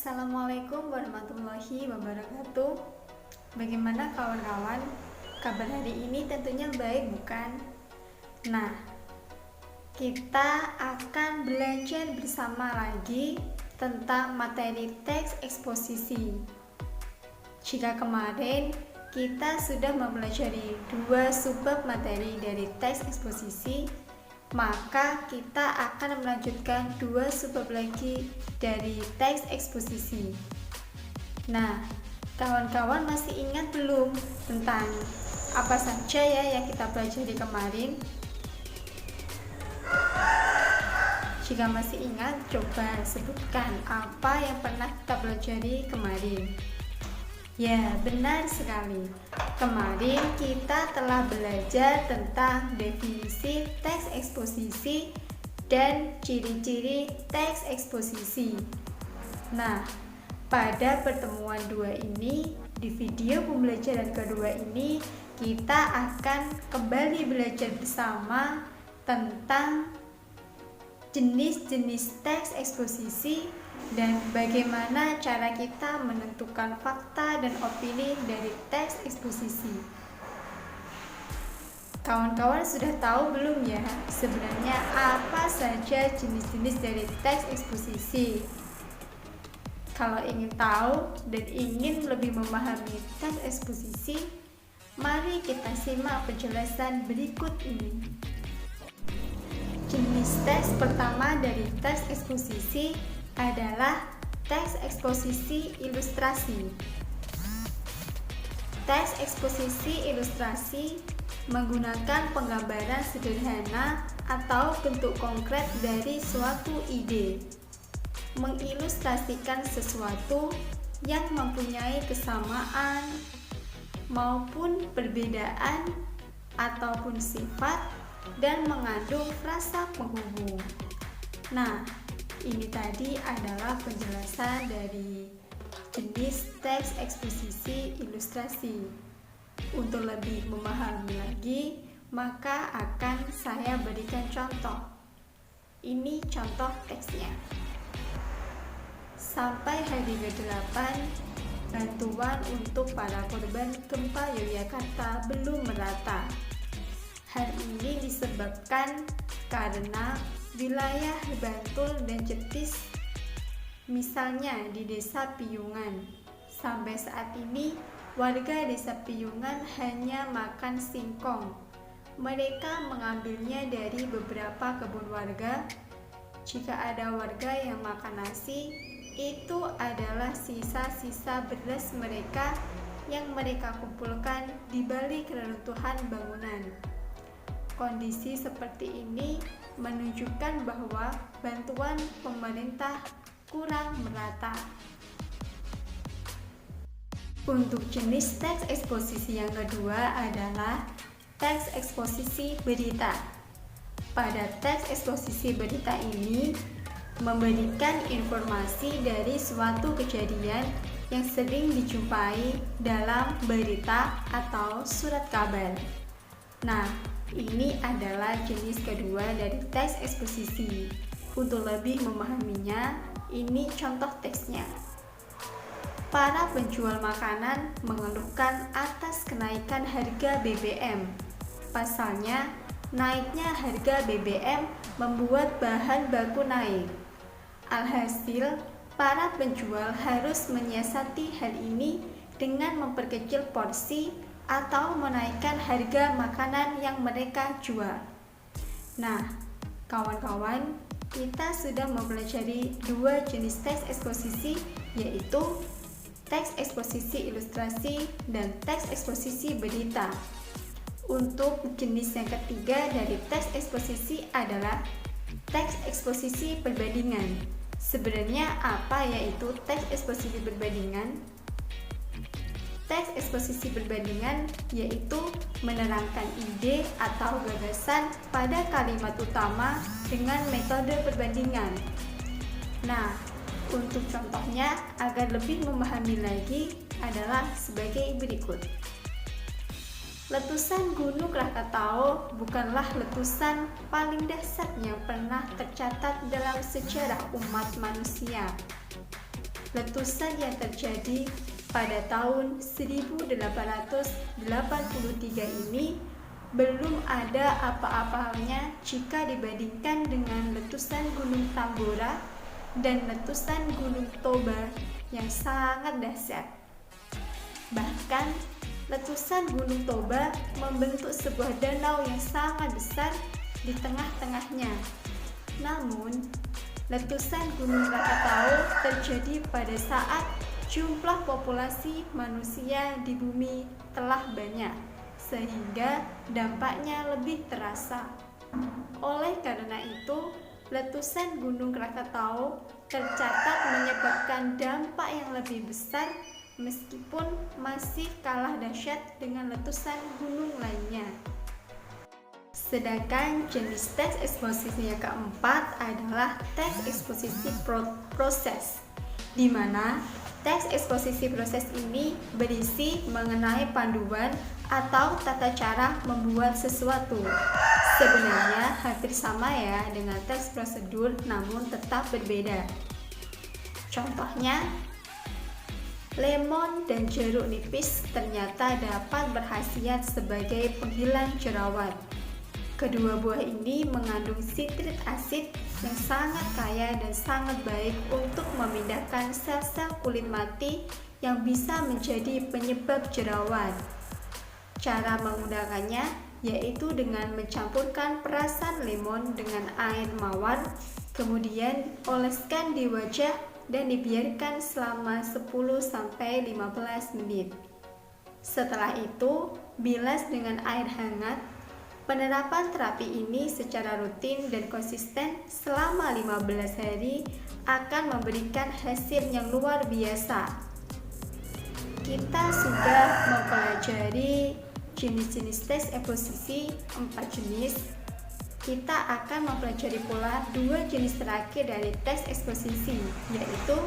Assalamualaikum warahmatullahi wabarakatuh. Bagaimana kawan-kawan? Kabar hari ini tentunya baik, bukan? Nah, kita akan belajar bersama lagi tentang materi teks eksposisi. Jika kemarin kita sudah mempelajari dua subbab materi dari teks eksposisi, maka kita akan melanjutkan dua subbab lagi dari teks eksposisi. Nah, kawan-kawan masih ingat belum tentang apa saja ya yang kita pelajari kemarin? Jika masih ingat, coba sebutkan apa yang pernah kita pelajari kemarin. Ya, benar sekali. Kemarin kita telah belajar tentang definisi teks eksposisi dan ciri-ciri teks eksposisi. Nah, pada pertemuan 2 ini, di video pembelajaran kedua ini, kita akan kembali belajar bersama tentang jenis-jenis teks eksposisi dan bagaimana cara kita menentukan fakta dan opini dari teks eksposisi. Kawan-kawan sudah tahu belum ya sebenarnya apa saja jenis-jenis dari teks eksposisi? Kalau ingin tahu dan ingin lebih memahami teks eksposisi, mari kita simak penjelasan berikut ini. Jenis teks pertama dari teks eksposisi adalah teks eksposisi ilustrasi. Teks eksposisi ilustrasi menggunakan penggambaran sederhana atau bentuk konkret dari suatu ide, mengilustrasikan sesuatu yang mempunyai kesamaan maupun perbedaan ataupun sifat dan mengandung frasa penghubung. Nah, ini tadi adalah penjelasan dari jenis teks eksposisi ilustrasi. Untuk lebih memahami lagi, maka akan saya berikan contoh. Ini contoh teksnya. Sampai hari ke-8, bantuan untuk para korban gempa Yogyakarta belum merata. Hal ini disebabkan karena wilayah Bantul dan Jetis, misalnya di Desa Piyungan, sampai saat ini warga Desa Piyungan hanya makan singkong. Mereka mengambilnya dari beberapa kebun warga. Jika ada warga yang makan nasi, itu adalah sisa-sisa beras mereka yang mereka kumpulkan di balik reruntuhan bangunan. Kondisi seperti ini menunjukkan bahwa bantuan pemerintah kurang merata. Untuk jenis teks eksposisi yang kedua adalah teks eksposisi berita. Pada teks eksposisi berita ini memberikan informasi dari suatu kejadian yang sering dijumpai dalam berita atau surat kabar. Nah, ini adalah jenis kedua dari teks eksposisi. Untuk lebih memahaminya, ini contoh teksnya. Para penjual makanan mengeluhkan atas kenaikan harga BBM. Pasalnya, naiknya harga BBM membuat bahan baku naik. Alhasil, para penjual harus menyiasati hal ini dengan memperkecil porsi atau menaikkan harga makanan yang mereka jual. Nah, kawan-kawan, kita sudah mempelajari dua jenis teks eksposisi, yaitu teks eksposisi ilustrasi dan teks eksposisi berita. Untuk jenis yang ketiga dari teks eksposisi adalah teks eksposisi perbandingan. Sebenarnya apa yaitu teks eksposisi perbandingan? Teks eksposisi perbandingan yaitu menerangkan ide atau gagasan pada kalimat utama dengan metode perbandingan. Nah, untuk contohnya agar lebih memahami lagi adalah sebagai berikut. Letusan Gunung Krakatau bukanlah letusan paling dahsyat yang pernah tercatat dalam sejarah umat manusia. letusan yang terjadi pada tahun 1883 ini belum ada apa-apanya jika dibandingkan dengan letusan Gunung Tambora dan letusan Gunung Toba yang sangat dahsyat. Bahkan, letusan Gunung Toba membentuk sebuah danau yang sangat besar di tengah-tengahnya. Namun, letusan Gunung Krakatau terjadi pada saat jumlah populasi manusia di bumi telah banyak, sehingga dampaknya lebih terasa. Oleh karena itu, letusan Gunung Krakatau tercatat menyebabkan dampak yang lebih besar meskipun masih kalah dahsyat dengan letusan gunung lainnya. Sedangkan jenis teks eksposisi yang keempat adalah teks eksposisi proses, di mana teks eksposisi proses ini berisi mengenai panduan atau tata cara membuat sesuatu. Sebenarnya hampir sama ya dengan teks prosedur, namun tetap berbeda. Contohnya, lemon dan jeruk nipis ternyata dapat berkhasiat sebagai penghilang jerawat. Kedua buah ini mengandung sitrik asid yang sangat kaya dan sangat baik untuk memindahkan sel-sel kulit mati yang bisa menjadi penyebab jerawat. Cara menggunakannya yaitu dengan mencampurkan perasan lemon dengan air mawar, kemudian oleskan di wajah dan dibiarkan selama 10-15 menit. Setelah itu, bilas dengan air hangat. Penerapan terapi ini secara rutin dan konsisten selama 15 hari akan memberikan hasil yang luar biasa. Kita sudah mempelajari jenis-jenis teks eksposisi 4 jenis. Kita akan mempelajari pula 2 jenis terakhir dari teks eksposisi, yaitu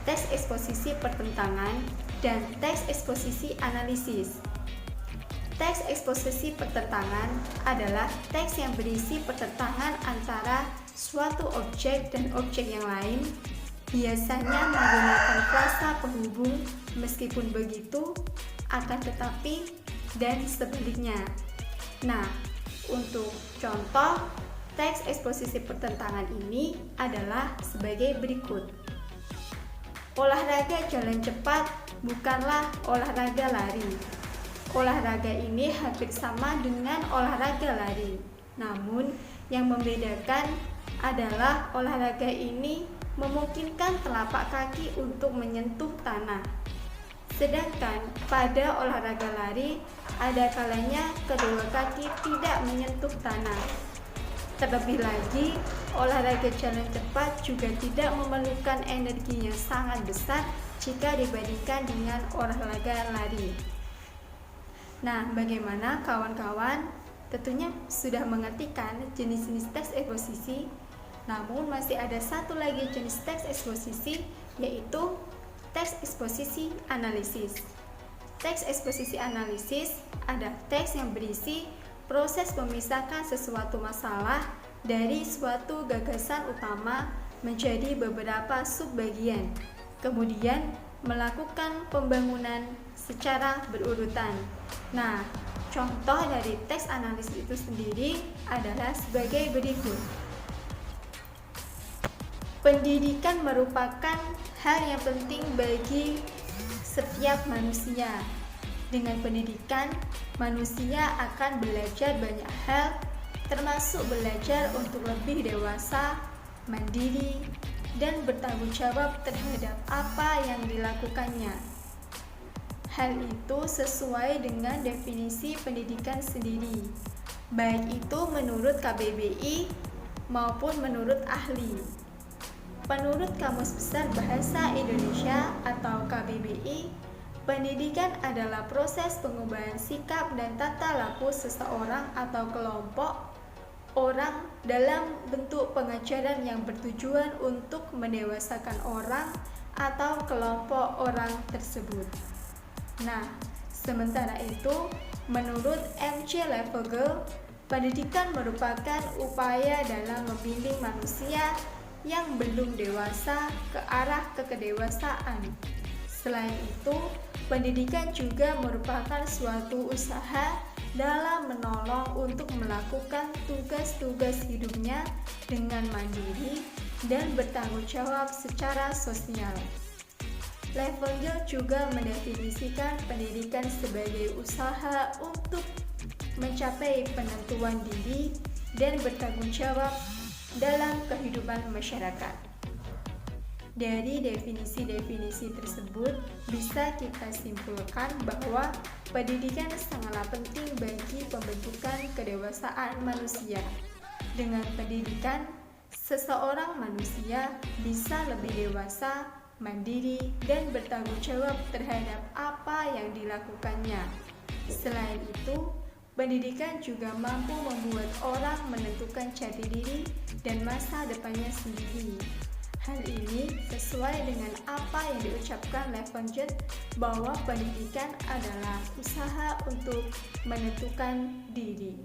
teks eksposisi pertentangan dan teks eksposisi analisis. Teks eksposisi pertentangan adalah teks yang berisi pertentangan antara suatu objek dan objek yang lain, biasanya menggunakan frasa penghubung. Meskipun begitu, akan tetapi, dan sebaliknya. Nah, untuk contoh teks eksposisi pertentangan ini adalah sebagai berikut. Olahraga jalan cepat bukanlah olahraga lari. Olahraga ini hampir sama dengan olahraga lari. Namun, yang membedakan adalah olahraga ini memungkinkan telapak kaki untuk menyentuh tanah. Sedangkan pada olahraga lari, ada kalanya kedua kaki tidak menyentuh tanah. Terlebih lagi, olahraga jalan cepat juga tidak memerlukan energi yang sangat besar jika dibandingkan dengan olahraga lari. Nah, bagaimana kawan-kawan? Tentunya sudah mengerti kan jenis-jenis teks eksposisi? Namun masih ada satu lagi jenis teks eksposisi, yaitu teks eksposisi analisis. Teks eksposisi analisis adalah teks yang berisi proses memisahkan sesuatu masalah dari suatu gagasan utama menjadi beberapa subbagian, kemudian melakukan pembangunan secara berurutan. Nah, contoh dari teks analisis itu sendiri adalah sebagai berikut. Pendidikan merupakan hal yang penting bagi setiap manusia. Dengan pendidikan, manusia akan belajar banyak hal, termasuk belajar untuk lebih dewasa, mandiri, dan bertanggung jawab terhadap apa yang dilakukannya. Hal itu sesuai dengan definisi pendidikan sendiri, baik itu menurut KBBI maupun menurut ahli. Menurut Kamus Besar Bahasa Indonesia atau KBBI, pendidikan adalah proses pengubahan sikap dan tata laku seseorang atau kelompok orang dalam bentuk pengajaran yang bertujuan untuk mendewasakan orang atau kelompok orang tersebut. Nah, sementara itu, menurut M.C. Levogel, pendidikan merupakan upaya dalam membimbing manusia yang belum dewasa ke arah kedewasaan. Selain itu, pendidikan juga merupakan suatu usaha dalam menolong untuk melakukan tugas-tugas hidupnya dengan mandiri dan bertanggung jawab secara sosial. Levengood juga mendefinisikan pendidikan sebagai usaha untuk mencapai penentuan diri dan bertanggung jawab dalam kehidupan masyarakat. Dari definisi-definisi tersebut bisa kita simpulkan bahwa pendidikan sangatlah penting bagi pembentukan kedewasaan manusia. Dengan pendidikan, seseorang manusia bisa lebih dewasa, mandiri, dan bertanggung jawab terhadap apa yang dilakukannya. Selain itu, pendidikan juga mampu membuat orang menentukan jati diri dan masa depannya sendiri. Hal ini sesuai dengan apa yang diucapkan Levengood bahwa pendidikan adalah usaha untuk menentukan diri.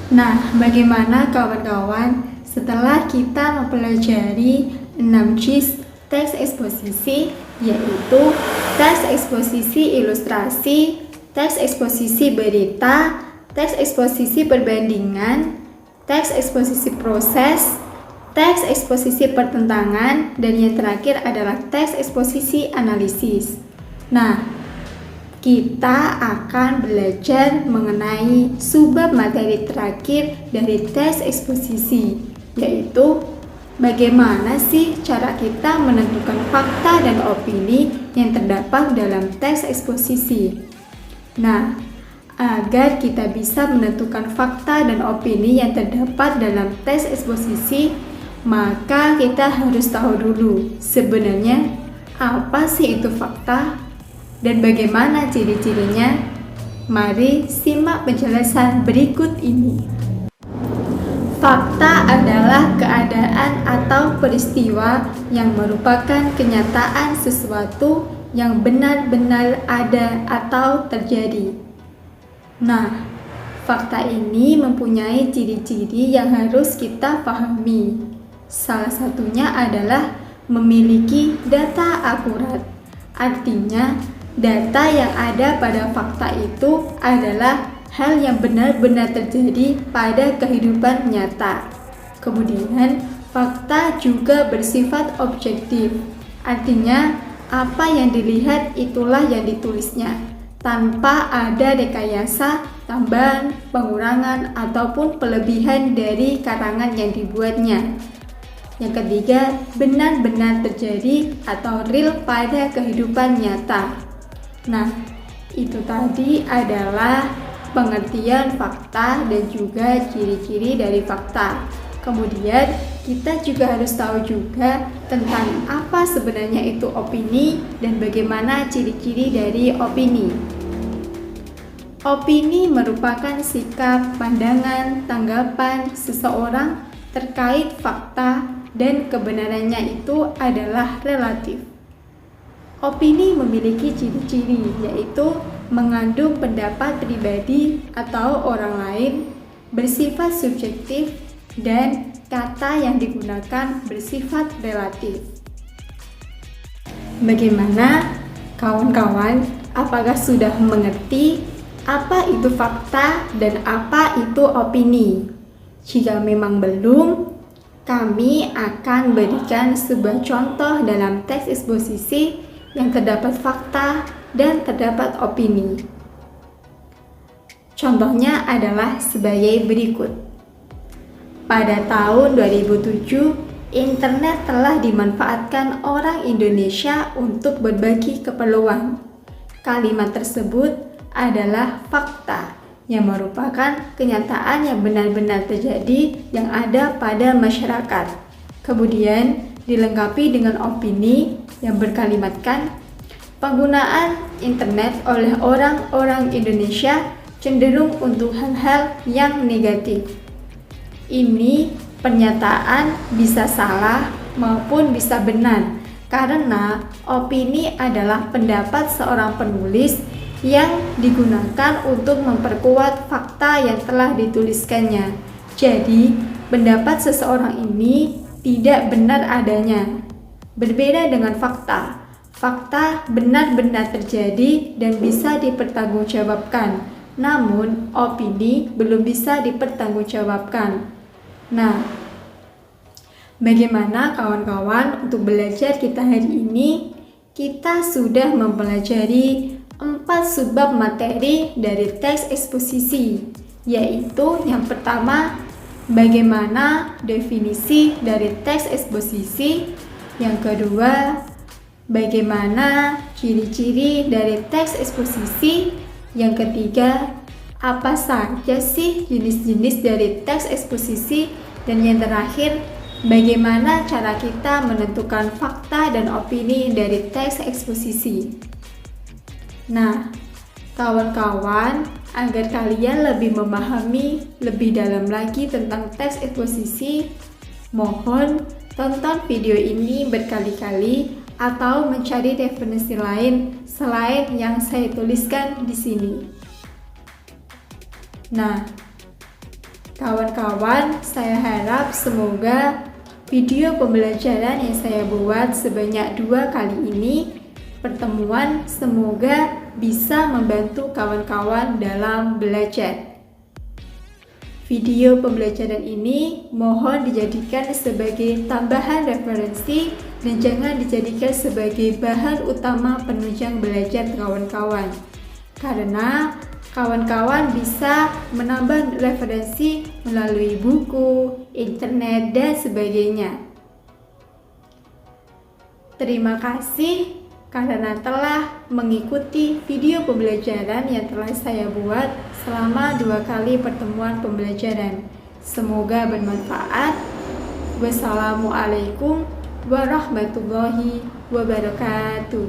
Nah, bagaimana kawan-kawan setelah kita mempelajari 6 Cs teks eksposisi, yaitu teks eksposisi ilustrasi, teks eksposisi berita, teks eksposisi perbandingan, teks eksposisi proses, teks eksposisi pertentangan, dan yang terakhir adalah teks eksposisi analisis. Nah, kita akan belajar mengenai subbab materi terakhir dari teks eksposisi, yaitu bagaimana sih cara kita menentukan fakta dan opini yang terdapat dalam teks eksposisi. Nah, agar kita bisa menentukan fakta dan opini yang terdapat dalam teks eksposisi, maka kita harus tahu dulu sebenarnya apa sih itu fakta dan bagaimana ciri-cirinya. Mari simak penjelasan berikut ini. Fakta adalah keadaan atau peristiwa yang merupakan kenyataan sesuatu yang benar-benar ada atau terjadi. Nah, fakta ini mempunyai ciri-ciri yang harus kita pahami. Salah satunya adalah memiliki data akurat. Artinya, data yang ada pada fakta itu adalah hal yang benar-benar terjadi pada kehidupan nyata. Kemudian, fakta juga bersifat objektif. Artinya, apa yang dilihat itulah yang ditulisnya, tanpa ada rekayasa, tambahan, pengurangan, ataupun pelebihan dari karangan yang dibuatnya. Yang ketiga, benar-benar terjadi atau real pada kehidupan nyata. Nah, itu tadi adalah pengertian fakta dan juga ciri-ciri dari fakta. Kemudian, kita juga harus tahu juga tentang apa sebenarnya itu opini dan bagaimana ciri-ciri dari opini. Opini merupakan sikap, pandangan, tanggapan seseorang terkait fakta dan kebenarannya itu adalah relatif. Opini memiliki ciri-ciri, yaitu mengandung pendapat pribadi atau orang lain, bersifat subjektif, dan kata yang digunakan bersifat relatif. Bagaimana kawan-kawan? Apakah sudah mengerti apa itu fakta dan apa itu opini? Jika memang belum, kami akan berikan sebuah contoh dalam teks eksposisi yang terdapat fakta dan terdapat opini. Contohnya adalah sebagai berikut. Pada tahun 2007, internet telah dimanfaatkan orang Indonesia untuk berbagi keperluan. Kalimat tersebut adalah fakta yang merupakan kenyataan yang benar-benar terjadi yang ada pada masyarakat. Kemudian dilengkapi dengan opini yang berkalimatkan penggunaan internet oleh orang-orang Indonesia cenderung untuk hal-hal yang negatif. Ini pernyataan bisa salah maupun bisa benar karena opini adalah pendapat seorang penulis yang digunakan untuk memperkuat fakta yang telah dituliskannya. Jadi, pendapat seseorang ini tidak benar adanya. Berbeda dengan fakta. Fakta benar-benar terjadi dan bisa dipertanggungjawabkan. Namun, opini belum bisa dipertanggungjawabkan. Nah, bagaimana kawan-kawan untuk belajar kita hari ini? Kita sudah mempelajari 4 subbab materi dari teks eksposisi, yaitu yang pertama, bagaimana definisi dari teks eksposisi. Yang kedua, bagaimana ciri-ciri dari teks eksposisi. Yang ketiga, apa saja sih jenis-jenis dari teks eksposisi. Dan yang terakhir, bagaimana cara kita menentukan fakta dan opini dari teks eksposisi. Nah, kawan-kawan, agar kalian lebih memahami lebih dalam lagi tentang teks eksposisi, mohon tonton video ini berkali-kali atau mencari definisi lain selain yang saya tuliskan di sini. Nah, kawan-kawan, saya harap semoga video pembelajaran yang saya buat sebanyak 2 kali ini pertemuan semoga bisa membantu kawan-kawan dalam belajar. Video pembelajaran ini mohon dijadikan sebagai tambahan referensi dan jangan dijadikan sebagai bahan utama penunjang belajar kawan-kawan. Karena kawan-kawan bisa menambah referensi melalui buku, internet, dan sebagainya. Terima kasih karena telah mengikuti video pembelajaran yang telah saya buat selama 2 kali pertemuan pembelajaran. Semoga bermanfaat. Wassalamualaikum warahmatullahi wabarakatuh.